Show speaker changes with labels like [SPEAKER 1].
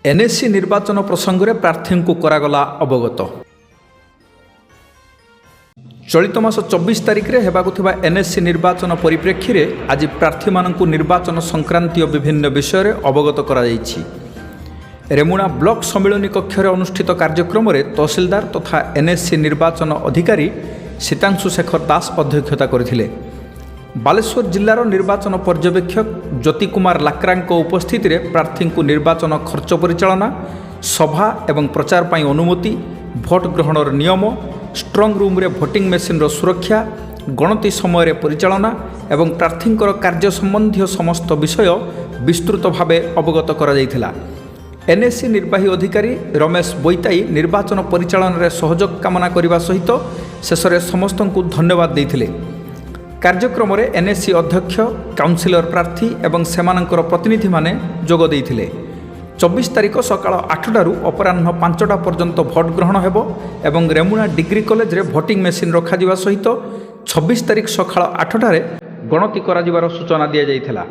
[SPEAKER 1] NSC निर्वाचन प्रसंग में प्रार्थी को करागला अवगत। चलित मास 24 तारिख में होगा एनएससी निर्वाचन परिप्रेक्षी में आज प्रार्थी मानक निर्वाचन संक्रांतीय विभिन्न विषय में अवगत करा जायछि। रेमुणा ब्लॉक सम्मिलनी कक्ष में अनुष्ठित कार्यक्रम में तहसीलदार तथा एनएससी निर्वाचन अधिकारी सीतांशु शेखर दास अध्यक्षता करथिले। बालेश्वर जिलार निर्वाचन पर्यवेक्षक ज्योति कुमार लाक्रांक उपस्थिति में प्रार्थी को निर्वाचन खर्च परिचालना, सभा एवं प्रचार पाई अनुमति, भोट ग्रहणर नियम, स्ट्रंग रूम रे भोटिंग मेसीन सुरक्षा, गणति समय परिचालना एवं प्रार्थींकर कार्य संबंधी समस्त विषय विस्तृत भाव अवगत करा जायथिला। एनएससी निर्वाही अधिकारी रमेश बोईताई निर्वाचन परिचालन रे सहयोग कामना करने सहित शेष में समस्त को धन्यवाद देते। कार्यक्रम में एनएससी अध्यक्ष, काउंसिलर प्रार्थी एवं सेमानंकर प्रतिनिधि माने जोग देइथिले। 24 तारिख सकाळ 8टारू अपराह्न 5टा पर्यंत भोट ग्रहण हेबो एवं रेमुणा डिग्री कॉलेज रे भोटिंग मेसीन रखा सहित 26 तारिख सकाळ 8टारे गणति करा सूचना दिया जाइथिला।